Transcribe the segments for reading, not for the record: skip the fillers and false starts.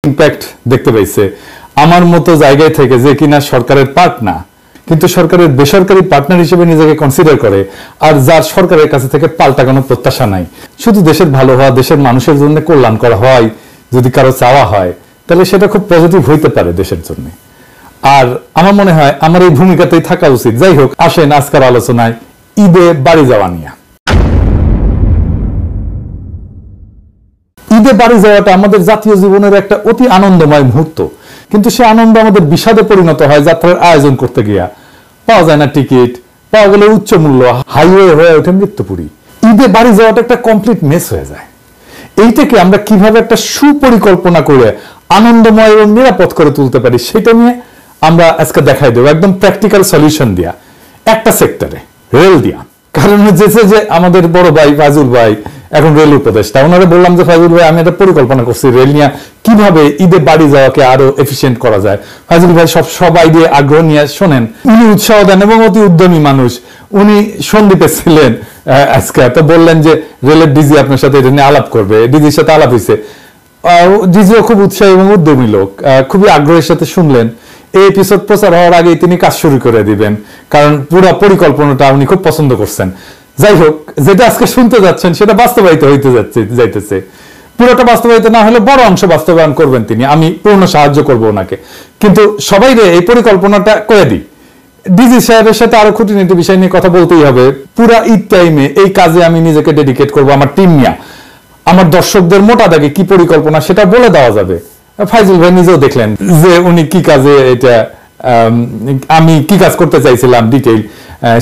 Impact দেখতে পাইছে আমার মতো জায়গায় থেকে, যে কিনা সরকারের পার্ট না কিন্তু সরকারের বেসরকারি পার্টনার হিসেবে নিজেকে কনসিডার করে, আর যার সরকারের কাছে থেকে পাল্টা কোনো প্রত্যাশা নাই, শুধু দেশের ভালো হওয়া, দেশের মানুষের জন্য কল্যাণ করা হয় যদি কারো চাওয়া হয়, তাহলে সেটা খুব পজিটিভ হইতে পারে দেশের জন্য। আর আমার মনে হয় আমার এই ভূমিকাতেই থাকা উচিত। যাই হোক, আসেন আজকের আলোচনায় ঈদে বাড়ি যাওয়া নিয়ে। ঈদে বাড়ি যাওয়াটা আমাদের জাতীয় জীবনের একটা অতি আনন্দময় মুহূর্ত, কিন্তু সে আনন্দ আমাদের বিষাদে পরিণত হয় যাত্রার আয়োজন করতে গিয়া। পাওয়া যায় না টিকিট, পাওয়া গেলে উচ্চ মূল্য, হাইওয়ে হয়ে ওঠে মৃত্যুপুরী। ঈদে বাড়ি যাওয়াটা একটা কমপ্লিট মেস হয়ে যায়। এইটাকে আমরা কিভাবে একটা সুপরিকল্পনা করে আনন্দময় এবং নিরাপদ করে তুলতে পারি সেটা নিয়ে আমরা আজকে দেখাই দেবো, একদম প্র্যাকটিক্যাল সলিউশন দিয়া, একটা সেক্টরে, রেল দিয়া। কারণ হচ্ছে যে আমাদের বড় ভাই ফাইজুল ভাই এখন রেল উপদেষ্টা, ওনারা বললাম যে ফাইজুল ভাই আমি একটা পরিকল্পনা করছি রেল নিয়ে কিভাবে ঈদে বাড়ি যাওয়াকে আরো এফিসিয়েন্ট করা যায়। ফাইজুল ভাই সব আইডিয়া আগ্রহ নিয়ে শোনেন, উনি উৎসাহ দেন এবং অতি উদ্যমী মানুষ। উনি সন্দীপে ছিলেন আজকে, তো বললেন যে রেলের ডিজি আপনার সাথে এটা নিয়ে আলাপ করবে। ডিজির সাথে আলাপ হয়েছে, ডিজিও খুব উৎসাহী এবং উদ্যমী লোক, খুবই আগ্রহের সাথে শুনলেন। এই এপিসোড প্রচার হওয়ার আগে তিনি কাজ শুরু করে দিবেন, কারণ পুরো পরিকল্পনাটা উনি খুব পছন্দ করছেন। যাই হোক, যেটা আজকে শুনতে যাচ্ছেন সেটা বাস্তবায়িত হইতে যাইতেছে। পুরোটা বাস্তবায়িত না হলে বড় অংশ বাস্তবায়ন করবেন তিনি, আমি পূর্ণ সাহায্য করব ওনাকে। কিন্তু সবাই এই পরিকল্পনাটা করে দিই। ডিজি সাহেবের সাথে আরো খুঁটিনাটি বিষয় নিয়ে কথা বলতেই হবে। পুরা ঈদ টাইমে এই কাজে আমি নিজেকে ডেডিকেট করব আমার টিম নিয়ে। আমার দর্শকদের মোটা দাগে কি পরিকল্পনা সেটা বলে দেওয়া যাবে। ফাইজুল ভাই নিজেও দেখলেন যে উনি কি কাজে, এটা আমি কি কাজ করতে চাইছিলাম ডিটেইল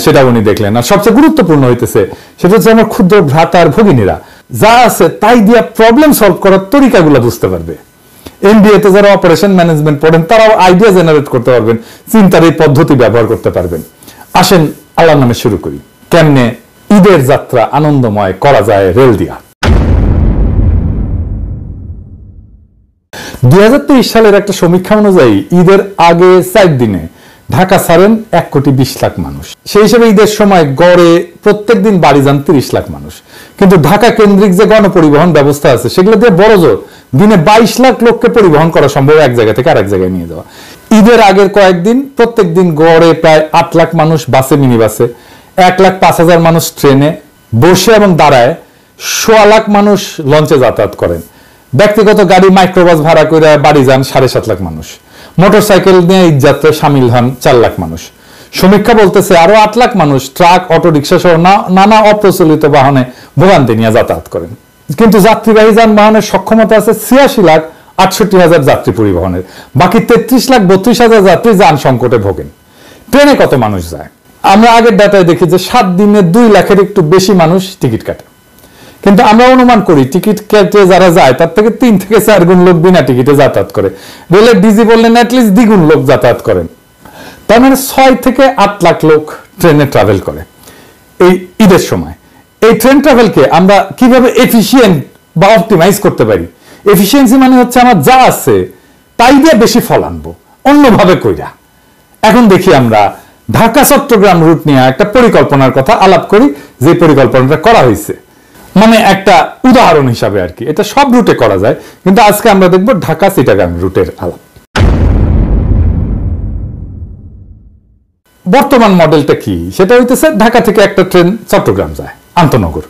সেটা উনি দেখলেন। আর সবচেয়ে গুরুত্বপূর্ণ হইতেছে সেটা হচ্ছে আমার ক্ষুদ্র ভ্রাতা আর ভগিনীরা যা আছে তাই দিয়া প্রবলেম সলভ করার তরিকাগুলো বুঝতে পারবে। এমবিএ তে যারা অপারেশন ম্যানেজমেন্ট পড়েন তারাও আইডিয়া জেনারেট করতে পারবেন, চিন্তার এই পদ্ধতি ব্যবহার করতে পারবেন। আসেন আল্লাহর নামে শুরু করি, কেমনে ঈদের যাত্রা আনন্দময় করা যায় রেল দিয়া। 2023 সালের একটা সমীক্ষা অনুযায়ী ঈদের আগে 4 দিনে ঢাকা ছাড়েন 1,20,00,000 মানুষ। সেই হিসেবে ঈদের সময় গড়ে প্রত্যেক দিন বাড়ি যান 30 লাখ মানুষ। কিন্তু ঢাকা কেন্দ্রিক যে গণপরিবহন ব্যবস্থা আছে সেগুলো দিয়ে বড় জোর দিনে 22 লাখ লোককে পরিবহন করা সম্ভব, এক জায়গা থেকে আরেক জায়গায় নিয়ে যাওয়া। ঈদের আগের কয়েকদিন প্রত্যেক দিন গড়ে প্রায় 8 লাখ মানুষ বাসে, মিনি বাসে, 1,05,000 মানুষ ট্রেনে বসে এবং দাঁড়ায়, 1.25 লাখ মানুষ লঞ্চে যাতায়াত করেন। ব্যক্তিগত গাড়ি মাইক্রোবাস ভাড়া করে বাড়ি যান 7.5 লাখ মানুষ। মোটরসাইকেল নিয়ে ঈদ যাত্রায় সামিল হন 4 লাখ মানুষ। সমীক্ষা বলতেছে আরো 8 লাখ মানুষ ট্রাক, অটো রিক্সা সহ নানা অপ্রচলিত বাহনে ভোগান্তি নিয়ে যাতায়াত করেন। কিন্তু যাত্রীবাহী যানবাহনের সক্ষমতা আছে 86,68,000 যাত্রী পরিবহনের। বাকি 33,32,000 যাত্রী যান সংকটে ভোগেন। ট্রেনে কত মানুষ যায়? আমরা আগের ডাটায় দেখি যে 7 দিনে 2 লাখের একটু বেশি মানুষ টিকিট কাটে। কিন্তু আমরা অনুমান করি টিকিট কেটে যারা যায় তার থেকে 3 থেকে 4 গুণ লোক বিনা টিকিটে যাতায়াত করে। রেলের ডিজি বললেন অ্যাটলিস্ট দ্বিগুণ লোক যাতায়াত করেন। তার মানে 6 থেকে 8 লাখ লোক ট্রেনে ট্রাভেল করে এই ঈদের সময়। এই ট্রেন ট্রাভেলকে আমরা কিভাবে এফিশিয়েন্ট বা অপটিমাইজ করতে পারি? এফিসিয়েন্সি মানে হচ্ছে আমার যা আছে তাই দিয়ে বেশি ফল আনবো অন্যভাবে কইরা। এখন দেখি আমরা ঢাকা চট্টগ্রাম রুট নিয়ে একটা পরিকল্পনার কথা আলাপ করি, যে পরিকল্পনাটা করা হয়েছে। মানে একটা উদাহরণ হিসাবে আর কি, এটা সব রুটে করা যায়, কিন্তু আজকে আমরা দেখব ঢাকা চিটাগাং রুটের আলাপ। বর্তমান মডেলটা কি? সেটা হইতেছে ঢাকা থেকে একটা ট্রেন চট্টগ্রাম যায় আন্তনগর,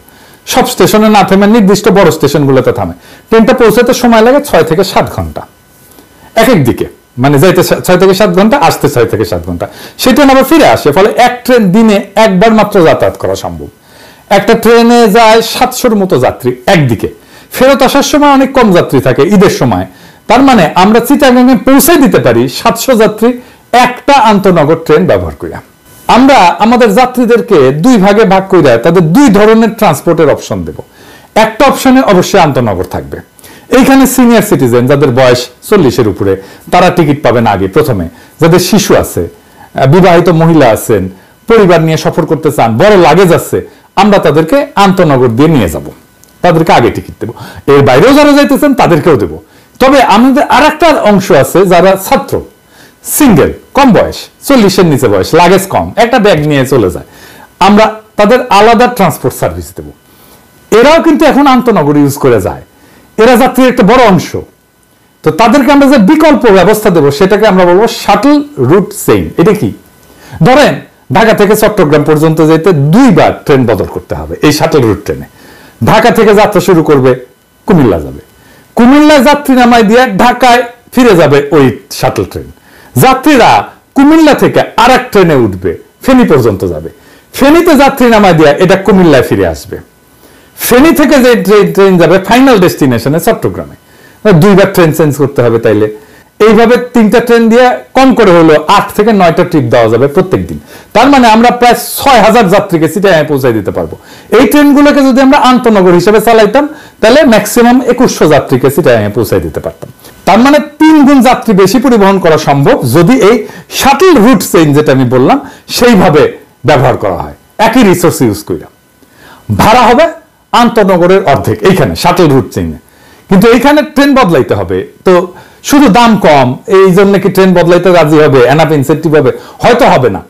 সব স্টেশনে না থেমে নির্দিষ্ট বড় স্টেশনগুলোতে থামে। ট্রেনটা পৌঁছাতে সময় লাগে 6 থেকে 7 ঘন্টা এক এক দিকে, মানে যাইতে 6 থেকে 7 ঘন্টা, আসতে 6 থেকে 7 ঘন্টা। সেই ট্রেন আবার ফিরে আসে, ফলে এক ট্রেন দিনে একবার মাত্র যাতায়াত করা সম্ভব। একটা ট্রেনে যায় 700-র মতো যাত্রী একদিকে, ফেরত আসার সময় অনেক কম যাত্রী থাকে ঈদের সময়। তার মানে আমরা চিটাগাংয়ে পৌঁছে দিতে পারি 700 যাত্রী একটা আন্তনগর ট্রেন ব্যবহার করিয়া। আমরা আমাদের যাত্রীদেরকে 2 ভাগে ভাগ করিয়া তাদের 2 ধরনের ট্রান্সপোর্টের অপশন দেব। একটা অপশনে অবশ্যই আন্তনগর থাকবে। এইখানে সিনিয়র সিটিজেন যাদের বয়স 40-এর উপরে তারা টিকিট পাবেন আগে প্রথমে। যাদের শিশু আছে, বিবাহিত মহিলা আছেন, পরিবার নিয়ে সফর করতে চান, বড় লাগেজ আছে, আমরা তাদেরকে আন্তনগর দিয়ে নিয়ে যাব, তাদেরকে আগে টিকিট দেবো। এর বাইরেও যারা যাইতেছেন তাদেরকেও দেব। তবে আমাদের আর একটা অংশ আছে যারা ছাত্র, সিঙ্গেল, কম বয়স, 40-এর নিচে বয়স, লাগেজ কম, একটা ব্যাগ নিয়ে চলে যায়, আমরা তাদের আলাদা ট্রান্সপোর্ট সার্ভিস দেব। এরাও কিন্তু এখন আন্তনগর ইউজ করে যায়, এরা যাত্রীর একটা বড় অংশ। তো তো তাদেরকে আমরা যে বিকল্প ব্যবস্থা দেবো সেটাকে আমরা বলবো শাটল রুট চেইন। এটা কি? ধরেন ঢাকা থেকে চট্টগ্রাম পর্যন্ত যেতে 2 বার ট্রেন বদল করতে হবে এই শাটল রুট ট্রেনে। ঢাকা থেকে যাত্রা শুরু করবে, কুমিল্লা যাবে, কুমিল্লায় যাত্রী নামাই দিয়ে ঢাকায় ফিরে যাবে ওই শাটল ট্রেন। যাত্রীরা কুমিল্লা থেকে আর এক ট্রেনে উঠবে, ফেনী পর্যন্ত যাবে, ফেনীতে যাত্রী নামাই দিয়ে এটা কুমিল্লায় ফিরে আসবে। ফেনী থেকে যে ট্রেন যাবে ফাইনাল ডেস্টিনেশনে চট্টগ্রামে, 2 বার ট্রেন চেঞ্জ করতে হবে। তাইলে এইভাবে 3টা ট্রেন দিয়ে কম করে হলো 8 থেকে 9টা ট্রিপ দেওয়া যাবে প্রত্যেক দিন। তার মানে আমরা প্রায় 6000 যাত্রীকে চিটাগাং পৌঁছায় দিতে পারবো। এই ট্রেনগুলোকে যদি আমরা আন্তনগর হিসেবে চালাইতাম তাহলে ম্যাক্সিমাম 2100 যাত্রীকে চিটাগাং পৌঁছায় দিতে পারতাম। তার মানে 3 গুণ যাত্রী বেশি পরিবহন করা সম্ভব যদি এই শাটল রুট চেইন যেটা আমি বললাম সেইভাবে ব্যবহার করা হয়। একই রিসোর্স ইউজ কইরা ভাড়া হবে আন্তনগরের অর্ধেক এইখানে শাটল রুট চেইনে। কিন্তু এইখানে ট্রেন বদলাইতে হবে, তো শুধু দাম কম এই জন্য কি ট্রেন বদলাইতে রাজি হবে? এনাফ ইনসেন্টিভ হবে? হয়তো হবে না,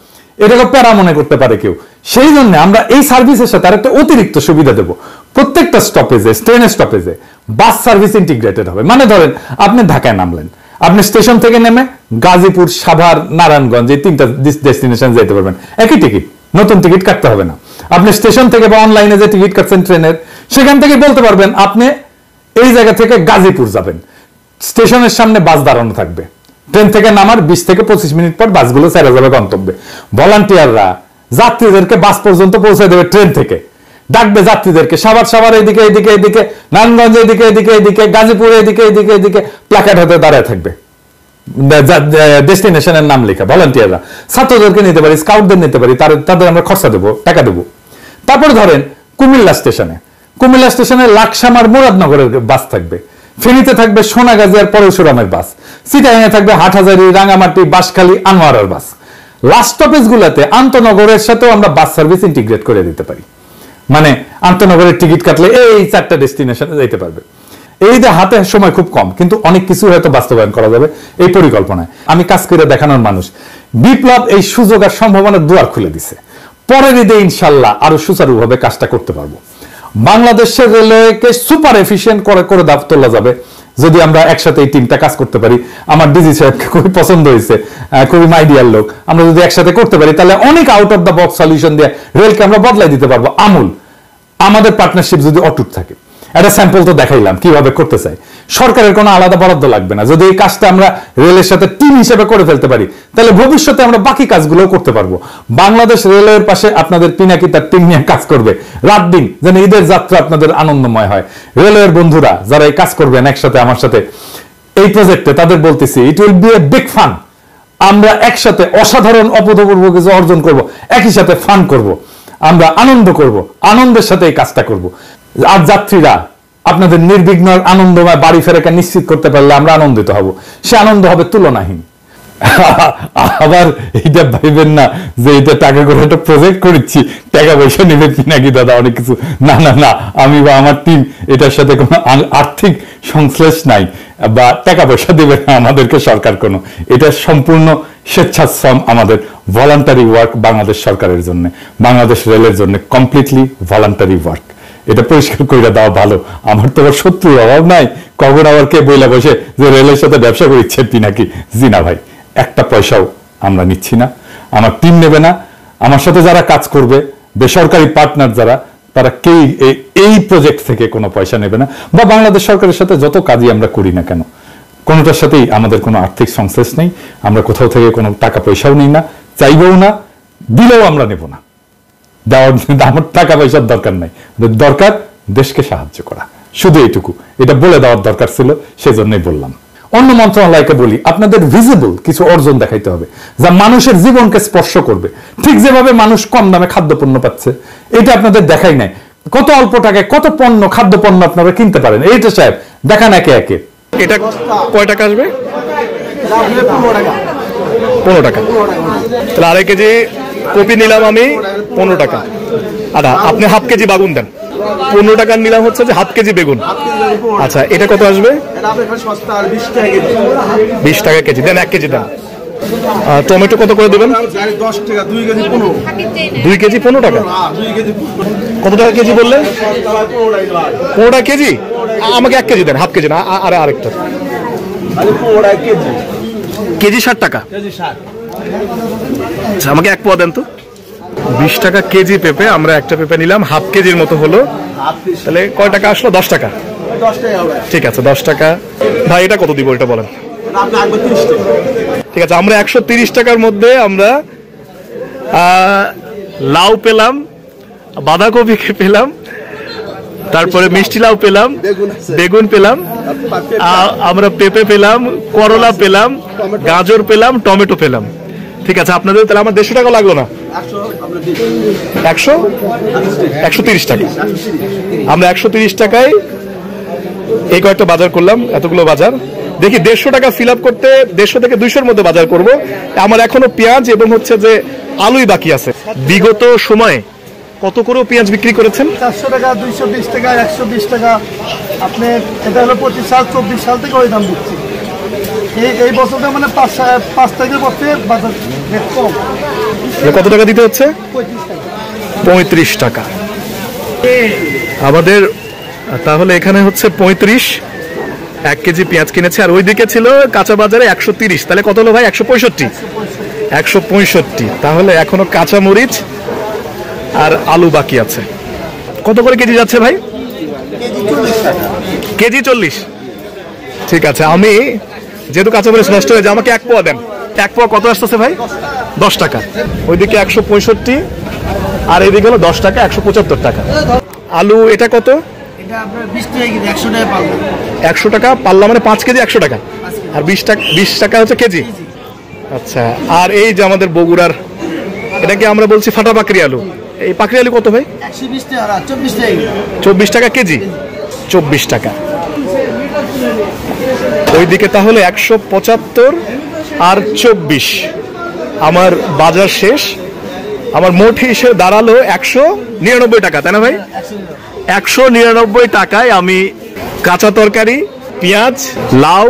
এটাকে প্যারা মনে করতে পারে কেউ। সেই জন্য আমরা এই সার্ভিসের সাথে আরেকটা অতিরিক্ত সুবিধা দেব। প্রত্যেকটা স্টপেজে, ট্রেনের স্টপেজে বাস সার্ভিস ইন্টিগ্রেটেড হবে। মানে ধরেন আপনি ঢাকায় নামলেন, আপনি স্টেশন থেকে নেমে গাজীপুর, সাভার, নারায়ণগঞ্জ এই 3টা ডেস্টিনেশন যেতে পারবেন একই টিকিট, নতুন টিকিট কাটতে হবে না। আপনি স্টেশন থেকে বা অনলাইনে যে টিকিট কাটছেন ট্রেনের, সেখান থেকে বলতে পারবেন আপনি এই জায়গা থেকে গাজীপুর যাবেন, স্টেশনের সামনে বাস দাঁড়ানো থাকবে, ট্রেন থেকে নামার 20 থেকে 25 মিনিট পর বাসগুলো ছেড়ে যাবে গন্তব্যে। ভলান্টিয়াররা যাত্রীদেরকে বাস পর্যন্ত পৌঁছে দেবে, ট্রেন থেকে ডাকবে যাত্রীদেরকে সাভার এদিকে এদিকে এদিকে, নারায়ণগঞ্জ এদিকে এদিকে এদিকে, গাজীপুর এদিকে এদিকে এদিকে, প্ল্যাকার্ড হাতে দাঁড়ায় থাকবে, ডেস্টিনেশনের নাম লেখা। ভলান্টিয়াররা ছাত্রদেরকে নিতে পারি, স্কাউটদের নিতে পারি, তাদের আমরা খরচা দেবো, টাকা দেবো। তারপরে ধরেন কুমিল্লা স্টেশনে লাকসামার মুরাদনগরের বাস থাকবে, ফেনীতে থাকবে সোনাগাজী আর পরশুরামের বাস, চিটাগাংয়ে থাকবে হাটহাজারী, রাঙামাটি, বাঁশখালী, আনোয়ারার বাস। লাস্ট স্টপেজ গুলাতে আন্তনগরের সাথেও আমরা বাস সার্ভিস ইন্টিগ্রেট করে দিতে পারি। মানে আন্তনগরের টিকিট কাটলে এই 4টা ডেস্টিনেশনে যাইতে পারবে। এই যে হাতে সময় খুব কম, কিন্তু অনেক কিছু হয়তো বাস্তবায়ন করা যাবে এই পরিকল্পনায়। আমি কাজ করে দেখানোর মানুষ। বিপ্লব এই সুযোগ আর সম্ভাবনার দুয়ার খুলে দিছে। পরের ঈদে ইনশাল্লাহ আরো সুচারুভাবে কাজটা করতে পারবো। বাংলাদেশের রেলওয়েকে সুপার এফিশিয়েন্ট করে তোলা যাবে যদি আমরা একসাথে এই টিমটা কাজ করতে পারি। আমার ডিজি সাহেবকে খুবই পছন্দ হয়েছে, খুবই মাইডিয়ার লোক। আমরা যদি একসাথে করতে পারি তাহলে অনেক out of the box solution দিয়ে রেলকে আমরা বদলাই দিতে পারবো আমূল। আমাদের পার্টনারশিপ যদি অটুট থাকে, একটা স্যাম্পল তো দেখাইলাম কিভাবে করতে চাই। সরকারের কোনো আলাদা বরাদ্দ লাগবে না। যদি এই কাজটা আমরা রেলের সাথে টিম হিসেবে করে ফেলতে পারি তাহলে ভবিষ্যতে আমরা বাকি কাজগুলো করতে পারবো। বাংলাদেশ রেলওয়ের পাশে আপনাদের পিনাকি তার টিম নিয়ে কাজ করবে রাত দিন, যেন ঈদের যাত্রা আপনাদের আনন্দময় হয়। রেলওয়ের বন্ধুরা যারা এই কাজ করবেন একসাথে আমার সাথে এই প্রজেক্টে, তাদের বলতেছি it will B a big fun. আমরা একসাথে অসাধারণ অভূতপূর্ব কিছু অর্জন করব, একই সাথে ফান করব, আমরা আনন্দ করব, আনন্দের সাথে এই কাজটা করব। আর যাত্রীরা আপনাদের নির্বিঘ্ন আনন্দময় বাড়ি ফেরাকে নিশ্চিত করতে পারলে আমরা আনন্দিত হব। সে আনন্দ হবে তুলনাহীন। আবার এইটা ভাইবেন না যে এটা টাকা করে একটা প্রজেক্ট করেছি, টাকা পয়সা নেবে নাকি দাদা অনেক কিছু। না না না, আমি বা আমার টিম এটার সাথে কোনো আর্থিক সংশ্লেষ নাই বা টাকা পয়সা দেবে না আমাদেরকে সরকার কোনো। এটা সম্পূর্ণ স্বেচ্ছাশ্রম, আমাদের ভলান্টারি ওয়ার্ক বাংলাদেশ সরকারের জন্য, বাংলাদেশ রেলের জন্য কমপ্লিটলি ভলান্টারি ওয়ার্ক। এটা পরিষ্কার করে দেওয়া ভালো। আমার তো আবার শত্রুর অভাব নাই, কখন আবার কে বইলা বসে যে রেলের সাথে ব্যবসা করিচ্ছে নাকি। জি না ভাই, একটা পয়সাও আমরা নিচ্ছি না, আমার টিম নেবে না। আমার সাথে যারা কাজ করবে বেসরকারি পার্টনার যারা, তারা কেউ এই প্রজেক্ট থেকে কোনো পয়সা নেবে না। বা বাংলাদেশ সরকারের সাথে যত কাজই আমরা করি না কেন, কোনোটার সাথেই আমাদের কোনো আর্থিক সংশ্লেষ নেই। আমরা কোথাও থেকে কোনো টাকা পয়সাও নিই না, চাইবও না, দিলেও আমরা নেব না। আমার টাকা পয়সার দরকার নাই, দরকার দেশকে সাহায্য করা, শুধু এইটুকু। এটা বলে দেওয়ার দরকার ছিল, সেজন্যই বললাম। অন্য মন্ত্রণালয়কে বলি, আপনাদের ভিজিবল কিছু অর্জন দেখাইতে হবে যা মানুষের জীবনকে স্পর্শ করবে। ঠিক যেভাবে মানুষ কম দামে খাদ্যপণ্য পাচ্ছে, এটা আপনাদের দেখাই নাই। কত অল্প টাকায় কত পণ্য, খাদ্যপণ্য আপনারা কিনতে পারেন, এইটা সাহেব দেখান একে একে। এটা কয় টাকা আসবে? 15 টাকা। তাহলে আড়াই কেজি কপি নিলাম আমি 15 টাকা। আচ্ছা, আপনি হাফ কেজি বাগুন দেন। 15 টাকার নিলাম হচ্ছে যে হাফ কেজি বেগুন। আচ্ছা, এটা কত আসবে? 20 টাকা কেজি দেন, 1 কেজি দেন। টমেটো কত করে দেবেন? 2 কেজি 15 টাকা। কত টাকা কেজি বললেন? 15 টাকা কেজি। আমাকে 1 কেজি দেন, হাফ কেজি না, আরেকটা কেজি 60 টাকা। আচ্ছা আমাকে এক পোয়া দেন তো। 20 টাকা কেজি পেঁপে, আমরা একটা পেঁপে নিলাম, হাফ কেজির মতো হলো, তাহলে কয় টাকা আসলো? 10 টাকা। ঠিক আছে 10 টাকা। ভাই এটা কত দিব এটা বলেন? ঠিক আছে, আমরা 130 টাকার মধ্যে আমরা লাউ পেলাম, বাঁধাকপি পেলাম, তারপরে মিষ্টি লাউ পেলাম, বেগুন পেলাম, আমরা পেঁপে পেলাম, করলা পেলাম, গাজর পেলাম, টমেটো পেলাম। ঠিক আছে, আপনাদের তাহলে আমার 150 টাকা লাগলো না? 130 টাকা। আমরা 130 টাকায় এই কয়েকটা বাজার করলাম, এতগুলো বাজার। দেখি 150 টাকা ফিল আপ করতে 150 থেকে 200-র মধ্যে বাজার করব। আমার এখনো পেঁয়াজ এবং হচ্ছে যে আলুই বাকি আছে। বিগত সময়ে কত করে পেঁয়াজ বিক্রি করেছেন? 400 টাকা, 220 টাকা, 120 টাকা। আপনি এটা হলো 25 সাল 24 সাল থেকে ওই দাম দিচ্ছি। এই বছরটা মানে 5 তারিখের পর থেকে বাজার রেট কম। কত টাকা দিতে হচ্ছে? 35 টাকা। আমাদের তাহলে এখানে হচ্ছে 35 1 কেজি পেঁয়াজ কিনেছে, আর ওইদিকে ছিল কাঁচা বাজারে 130, তাহলে কত হলো ভাই? 165। 165। তাহলে এখনো কাঁচা মরিচ আর আলু বাকি আছে। কত করে কেজি যাচ্ছে ভাই? কেজি 40। ঠিক আছে, আমি যেহেতু কাঁচামরিচ নষ্ট হয়ে যায়, আমাকে 1 পোয়া দেন। 1 পোয়া কত আসতেছে ভাই? 10 টাকা। ওইদিকে 165 আর এইদিকে হলো 10 টাকা, 175 টাকা। আলু এটা কত? এটা আপনার 20 টাকা কেজি, 100 টাকা পাল্লা। 100 টাকা পাল্লা মানে 5 কেজি 100 টাকা, আর 20 টাকা হচ্ছে কেজি। আচ্ছা, আর এই যে আমাদের বগুড়ার, এটাকে আমরা বলছি ফাটা পাকড়ি আলু। এই পাকড়ি আলু কত ভাই? 120 টাকা আর 24 টাকা। 24 টাকা কেজি। 24 টাকা। ওইদিকে তাহলে 175 আর 24। আমার বাজার শেষ, আমার মোট হিসেবে দাঁড়ালো 199 টাকা, তাই না ভাই? 199 টাকায় আমি কাঁচা তরকারি, পেঁয়াজ, লাউ,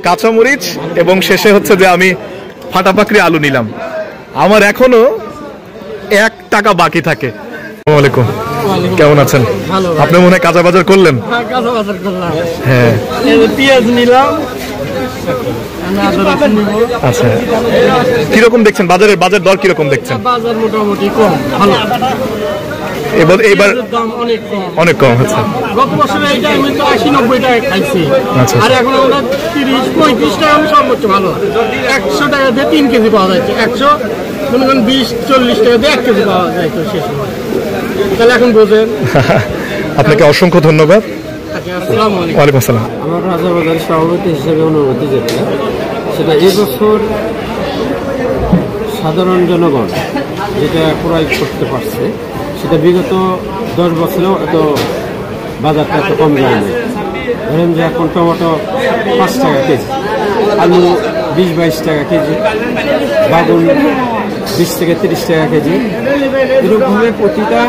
কাঁচামরিচ এবং শেষে হচ্ছে যে আমি ফাটা পাকড়ি আলু নিলাম। আমার এখনো 1 টাকা বাকি থাকে। আসসালামু আলাইকুম, কেমন আছেন? আপনি মনে হয় কাঁচা বাজার করলেন? হ্যাঁ, পেঁয়াজ নিলাম। আচ্ছা, কিরকম দেখছেন বাজার দর কিরকম দেখছেন? বাজার মোটামুটি কম, ভালো। এবার দাম অনেক কম। অনেক কম হচ্ছে। গত বছরে এই টাইমে তো 80-90 টাকা খাইছি, আচ্ছা। আর এখন আমরা 30-35 টাকা সর্বোচ্চ ভালো। 100 টাকা দিয়ে 3 কেজি পাওয়া যাচ্ছে, 120-40 টাকা দিয়ে 1 কেজি পাওয়া যায় তো শেষ। তাহলে এখন বোঝেন। আপনাকে অসংখ্য ধন্যবাদ। আসসালামু আলাইকুম। ওয়ালাইকুম আসসালাম। আমার রাজাবাজার সভাপতি হিসেবে অনুমতি যেটা, সেটা এবছর সাধারণ জনগণ যেটা ক্রয় করতে পারছে, সেটা বিগত 10 বছরেও এত বাজারটা এত কম যায়নি। ধরেন যে এখন টমেটো 5 টাকা কেজি, আলু 20-22 টাকা কেজি, বাগুন 20 থেকে 30 টাকা কেজি। এরকমভাবে প্রতিটা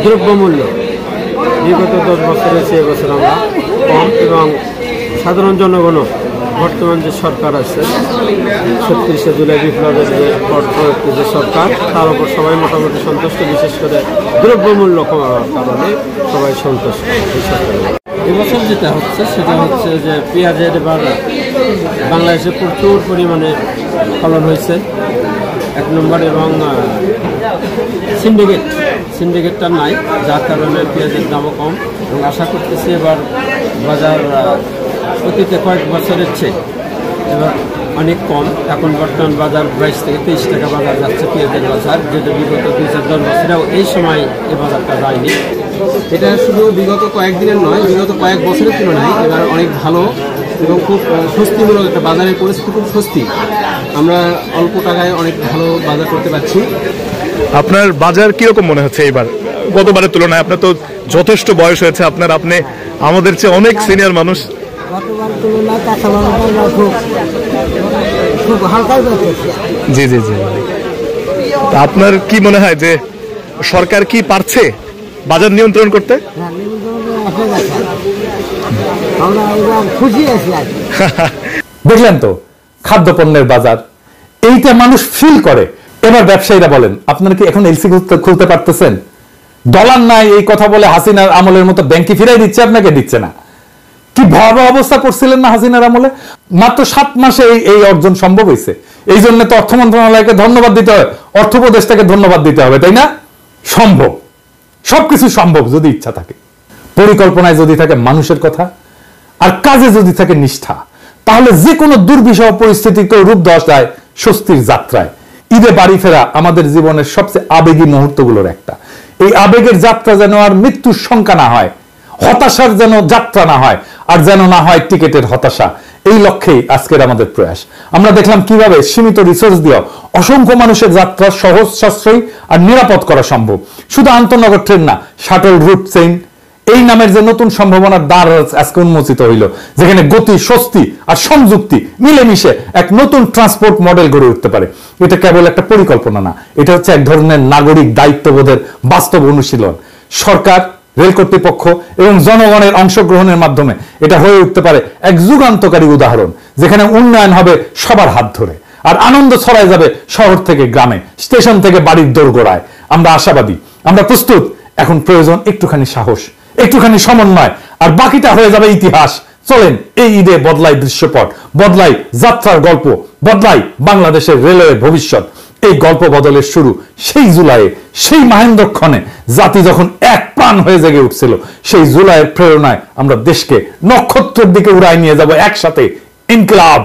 দ্রব্যমূল্য বিগত 10 বছরের চেয়ে এবছর আমরা কম, এবং সাধারণ জনগণও বর্তমান যে সরকার আছে 37শে জুলাই বিপ্লবের যে পরবর্তী যে সরকার, তার উপর সবাই মোটামুটি সন্তুষ্ট। বিশেষ করে দ্রব্যমূল্য কমার কারণে সবাই সন্তুষ্ট। এবছর যেটা হচ্ছে সেটা হচ্ছে যে পেঁয়াজের এবার বাংলাদেশে প্রচুর পরিমাণে ফলন হয়েছে 1 নম্বর, এবং সিন্ডিকেটটা নাই, যার কারণে পেঁয়াজের দামও কম। এবং আশা করতেছি এবার বাজার অতীতে কয়েক বছরের চেয়ে এবার অনেক কম। এখন বর্তমান বাজার 22 থেকে 23 টাকা বাজার যাচ্ছে পেঁয়াজের বাজার, যেটা বিগত 2-10 বছরেও এই সময় এই বাজারটা যায়নি। এটা শুধু বিগত কয়েকদিনের নয়, বিগত কয়েক বছরের তুলনায় এবার অনেক ভালো এবং খুব স্বস্তিমূলক একটা বাজারের পরিস্থিতি, খুব স্বস্তি। আমরা অল্প টাকায় অনেক ভালো বাজার করতে পারছি। আপনার বাজার কিরকম মনে হচ্ছে এবার গতবারের তুলনায়? আপনার তো যথেষ্ট বয়স হয়েছে, আপনি আমাদের চেয়ে অনেক সিনিয়র মানুষ। গতবার তুলনায় কাঁচামালের খুব হালকাই করতেছে। জি জি জি। তা আপনার কি মনে হয় যে সরকার কি পারছে বাজার নিয়ন্ত্রণ করতে? আমরা খুশি আছি। দেখলেন তো খাদ্যপণ্যের বাজার, এইটা মানুষ ফিল করে। এবার ব্যবসায়ীরা বলেন, আপনারা কি এখন এলসি খুলতে পারতেছেন? ডলার নাই এই কথা বলে হাসিনার আমলের মতো ব্যাংকে ফিরাই দিচ্ছে, আপনাকে দিচ্ছে না। কি ভয়াবহ অবস্থা করছিলেন না হাসিনার আমলে? মাত্র 7 মাসে এই অর্জন সম্ভব হয়েছে। এই জন্য তো অর্থ মন্ত্রণালয়কে ধন্যবাদ দিতে হবে, অর্থ উপদেষ্টাকে ধন্যবাদ দিতে হবে, তাই না? সম্ভব, সবকিছু সম্ভব যদি ইচ্ছা থাকে, পরিকল্পনায় যদি থাকে মানুষের কথা, আর কাজে যদি থাকে নিষ্ঠা, তাহলে যে কোনো দুর্বিষহ পরিস্থিতিকে রূপ দেওয়া যায় স্বস্তির যাত্রায়। ঈদে বাড়ি ফেরা আমাদের জীবনের সবচেয়ে আবেগী মুহূর্তগুলোর একটা। এই আবেগের যাত্রা যেন আর মৃত্যুর শঙ্কা না হয়, হতাশার যেন যাত্রা না হয়, আর যেন না হয় টিকেটের হতাশা। এই লক্ষ্যেই আজকের আমাদের প্রয়াস। আমরা দেখলাম কিভাবে সীমিত রিসোর্স দিয়ে অসংখ্য মানুষের যাত্রা সহজ, সাশ্রয়ী আর নিরাপদ করা সম্ভব। শুধু আন্তনগর ট্রেন না, শাটল রুট চেইন এই নামের যে নতুন সম্ভাবনার দ্বার আজকে উন্মোচিত হইল, যেখানে গতি, স্বস্তি আর সংযুক্তি মিলেমিশে এক নতুন ট্রান্সপোর্ট মডেল গড়ে উঠতে পারে। এটা কেবল একটা পরিকল্পনা না, এটা হচ্ছে এক ধরনের নাগরিক দায়িত্ববোধের বাস্তব অনুশীলন। সরকার, রেল কর্তৃপক্ষ এবং জনগণের অংশগ্রহণের মাধ্যমে এটা হয়ে উঠতে পারে এক যুগান্তকারী উদাহরণ, যেখানে উন্নয়ন হবে সবার হাত ধরে, আর আনন্দ ছড়ায় যাবে শহর থেকে গ্রামে, স্টেশন থেকে বাড়ির দোরগোড়ায়। আমরা আশাবাদী, আমরা প্রস্তুত। এখন প্রয়োজন একটুখানি সাহস, একটুখানি সমন্বয়, আর বাকিটা হয়ে যাবে ইতিহাস। চলেন এই ঈদে বদলাই দৃশ্যপট, বদলাই যাত্রার গল্প, বদলাই বাংলাদেশের রেলওয়ের ভবিষ্যৎ। এই গল্প বদলের শুরু সেই জুলাইয়ে, সেই মাহেন্দ্রক্ষণে জাতি যখন এক প্রাণ হয়ে জেগে উঠছিল। সেই জুলাইয়ের প্রেরণায় আমরা দেশকে নক্ষত্রের দিকে উড়াই নিয়ে যাব একসাথে। ইনকিলাব।